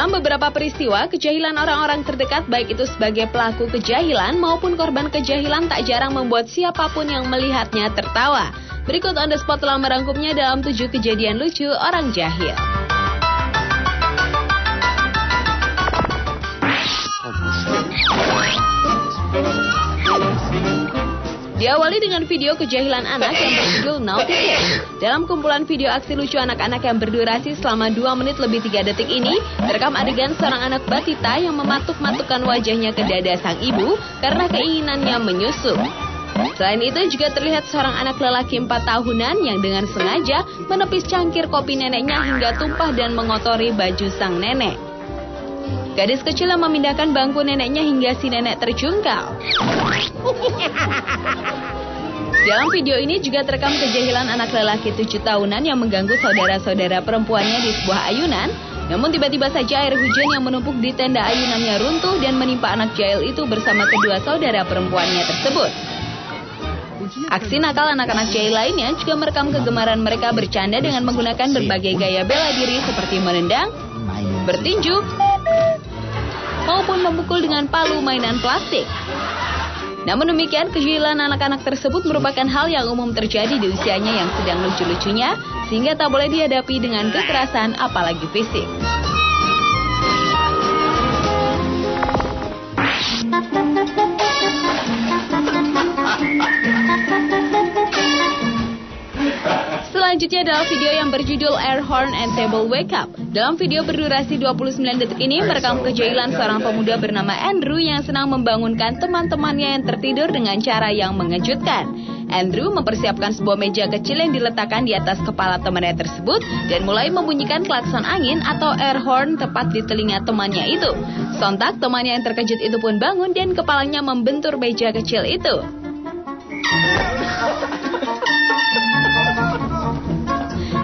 Dalam beberapa peristiwa, kejahilan orang-orang terdekat baik itu sebagai pelaku kejahilan maupun korban kejahilan tak jarang membuat siapapun yang melihatnya tertawa. Berikut On The Spot telah merangkumnya dalam 7 kejadian lucu orang jahil. Diawali dengan video kejahilan anak yang berjudul Naughty Kids. Dalam kumpulan video aksi lucu anak-anak yang berdurasi selama 2 menit lebih 3 detik ini, terekam adegan seorang anak batita yang mematuk-matukkan wajahnya ke dada sang ibu karena keinginannya menyusu. Selain itu juga terlihat seorang anak lelaki 4 tahunan yang dengan sengaja menepis cangkir kopi neneknya hingga tumpah dan mengotori baju sang nenek. Gadis kecil yang memindahkan bangku neneknya hingga si nenek terjungkal. Dalam video ini juga terekam kejahilan anak lelaki 7 tahunan yang mengganggu saudara-saudara perempuannya di sebuah ayunan. Namun tiba-tiba saja air hujan yang menumpuk di tenda ayunannya runtuh dan menimpa anak jahil itu bersama kedua saudara perempuannya tersebut. Aksi nakal anak-anak jahil lainnya juga merekam kegemaran mereka bercanda dengan menggunakan berbagai gaya bela diri seperti menendang, bertinju, maupun memukul dengan palu mainan plastik. Namun demikian, kejahilan anak-anak tersebut merupakan hal yang umum terjadi di usianya yang sedang lucu-lucunya, sehingga tak boleh dihadapi dengan kekerasan apalagi fisik. Selanjutnya adalah video yang berjudul Air Horn and Table Wake Up. Dalam video berdurasi 29 detik ini merekam kejahilan seorang pemuda bernama Andrew yang senang membangunkan teman-temannya yang tertidur dengan cara yang mengejutkan. Andrew mempersiapkan sebuah meja kecil yang diletakkan di atas kepala temannya tersebut dan mulai membunyikan klakson angin atau air horn tepat di telinga temannya itu. Sontak temannya yang terkejut itu pun bangun dan kepalanya membentur meja kecil itu.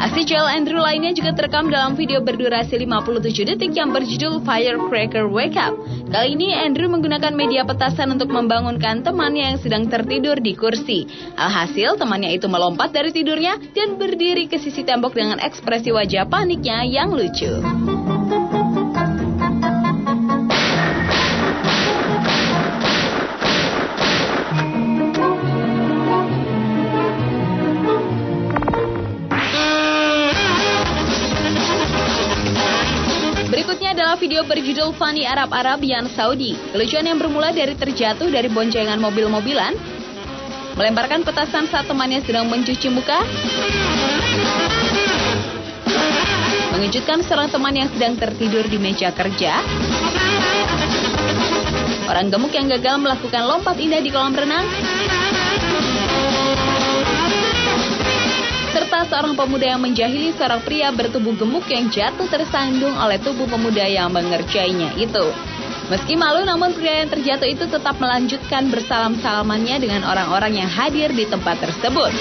Aksi jahil Andrew lainnya juga terekam dalam video berdurasi 57 detik yang berjudul Firecracker Wake Up. Kali ini Andrew menggunakan media petasan untuk membangunkan temannya yang sedang tertidur di kursi. Alhasil temannya itu melompat dari tidurnya dan berdiri ke sisi tembok dengan ekspresi wajah paniknya yang lucu. Berikutnya adalah video berjudul Funny Arab-Arabian Saudi. Kelucuan yang bermula dari terjatuh dari boncengan mobil-mobilan, melemparkan petasan saat temannya sedang mencuci muka, mengejutkan seorang teman yang sedang tertidur di meja kerja, orang gemuk yang gagal melakukan lompat indah di kolam renang, serta seorang pemuda yang menjahili seorang pria bertubuh gemuk yang jatuh tersandung oleh tubuh pemuda yang mengerjainya itu. Meski malu, namun pria yang terjatuh itu tetap melanjutkan bersalam-salamannya dengan orang-orang yang hadir di tempat tersebut.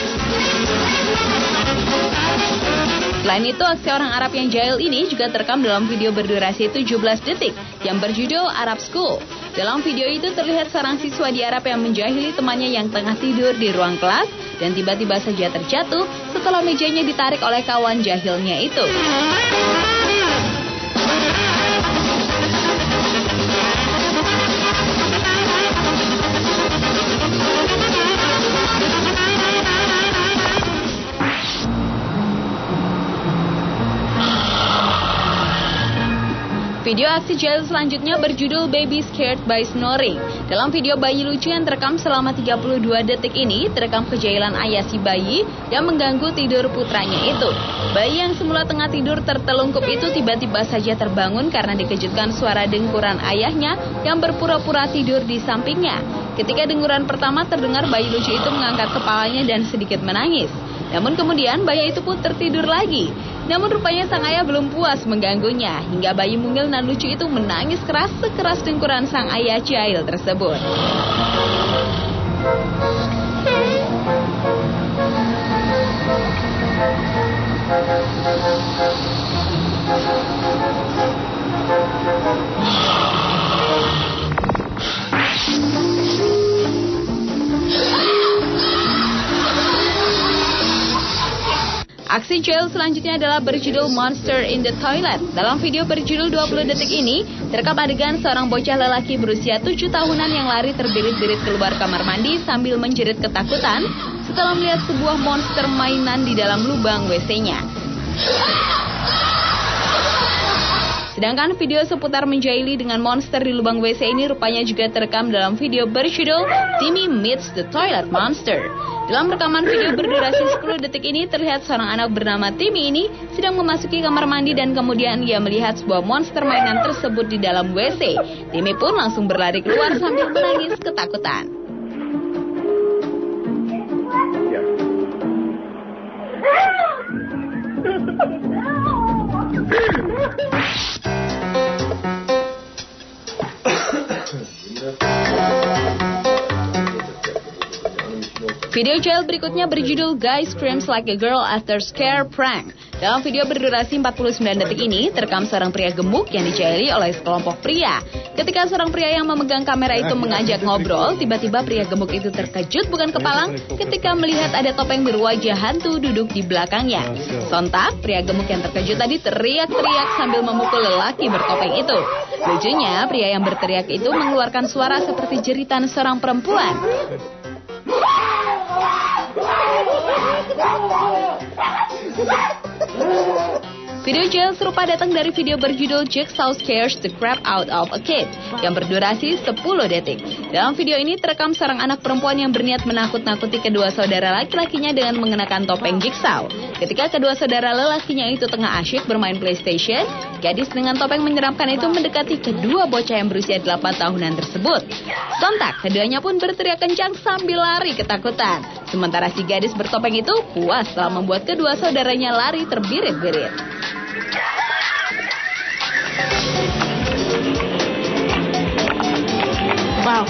Selain itu, aksi orang Arab yang jahil ini juga terekam dalam video berdurasi 17 detik yang berjudul Arab School. Dalam video itu terlihat seorang siswa di Arab yang menjahili temannya yang tengah tidur di ruang kelas dan tiba-tiba saja terjatuh setelah mejanya ditarik oleh kawan jahilnya itu. Video aksi jahil selanjutnya berjudul Baby Scared by Snoring. Dalam video bayi lucu yang terekam selama 32 detik ini, terekam kejahilan ayah si bayi yang mengganggu tidur putranya itu. Bayi yang semula tengah tidur tertelungkup itu tiba-tiba saja terbangun karena dikejutkan suara dengkuran ayahnya yang berpura-pura tidur di sampingnya. Ketika denguran pertama terdengar, bayi lucu itu mengangkat kepalanya dan sedikit menangis. Namun kemudian bayi itu pun tertidur lagi. Namun rupanya sang ayah belum puas mengganggunya, hingga bayi mungil dan lucu itu menangis keras sekeras dengkuran sang ayah jahil tersebut. Aksi jahil selanjutnya adalah berjudul Monster in the Toilet. Dalam video berjudul 20 detik ini, terekam adegan seorang bocah lelaki berusia 7 tahunan yang lari terbirit-birit keluar kamar mandi sambil menjerit ketakutan setelah melihat sebuah monster mainan di dalam lubang WC-nya. Sedangkan video seputar menjahili dengan monster di lubang WC ini rupanya juga terekam dalam video berjudul Timmy Meets the Toilet Monster. Dalam rekaman video berdurasi 10 detik ini terlihat seorang anak bernama Timmy ini sedang memasuki kamar mandi dan kemudian ia melihat sebuah monster mainan tersebut di dalam WC. Timmy pun langsung berlari keluar sambil menangis ketakutan. Video jahil berikutnya berjudul Guy Screams Like a Girl After Scare Prank. Dalam video berdurasi 49 detik ini, terekam seorang pria gemuk yang dijahili oleh sekelompok pria. Ketika seorang pria yang memegang kamera itu mengajak ngobrol, tiba-tiba pria gemuk itu terkejut bukan kepalang ketika melihat ada topeng berwajah hantu duduk di belakangnya. Sontak, pria gemuk yang terkejut tadi teriak-teriak sambil memukul lelaki bertopeng itu. Lucunya, pria yang berteriak itu mengeluarkan suara seperti jeritan seorang perempuan. Video jahil serupa datang dari video berjudul Jigsaw Scares the Crap Out of a Kid yang berdurasi 10 detik. Dalam video ini terekam seorang anak perempuan yang berniat menakut-nakuti kedua saudara laki-lakinya dengan mengenakan topeng Jigsaw. Ketika kedua saudara lelakinya itu tengah asyik bermain PlayStation, gadis dengan topeng menyeramkan itu mendekati kedua bocah yang berusia 8 tahunan tersebut. Sontak, keduanya pun berteriak kencang sambil lari ketakutan. Sementara si gadis bertopeng itu puas setelah membuat kedua saudaranya lari terbirit-birit. Wow.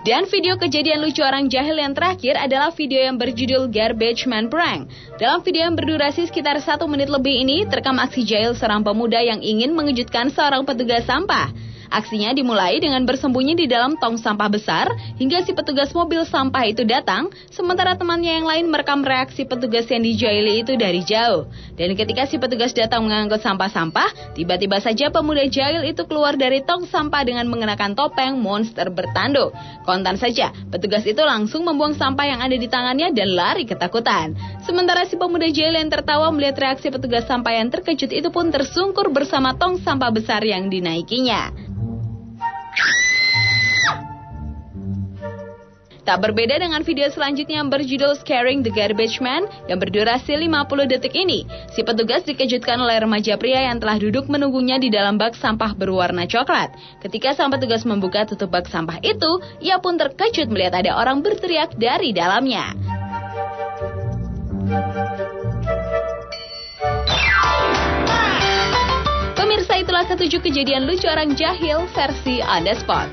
Dan video kejadian lucu orang jahil yang terakhir adalah video yang berjudul Garbage Man Prank. Dalam video yang berdurasi sekitar 1 menit lebih ini, terekam aksi jahil seorang pemuda yang ingin mengejutkan seorang petugas sampah. Aksinya dimulai dengan bersembunyi di dalam tong sampah besar hingga si petugas mobil sampah itu datang, sementara temannya yang lain merekam reaksi petugas yang dijahili itu dari jauh. Dan ketika si petugas datang mengangkut sampah-sampah, tiba-tiba saja pemuda jahil itu keluar dari tong sampah dengan mengenakan topeng monster bertanduk. Kontan saja, petugas itu langsung membuang sampah yang ada di tangannya dan lari ketakutan. Sementara si pemuda jahil yang tertawa melihat reaksi petugas sampah yang terkejut itu pun tersungkur bersama tong sampah besar yang dinaikinya. Tak berbeda dengan video selanjutnya yang berjudul Scaring the Garbage Man yang berdurasi 50 detik ini. Si petugas dikejutkan oleh remaja pria yang telah duduk menunggunya di dalam bak sampah berwarna coklat. Ketika sang petugas membuka tutup bak sampah itu, ia pun terkejut melihat ada orang berteriak dari dalamnya. Pemirsa, itulah 7 kejadian lucu orang jahil versi On The Spot.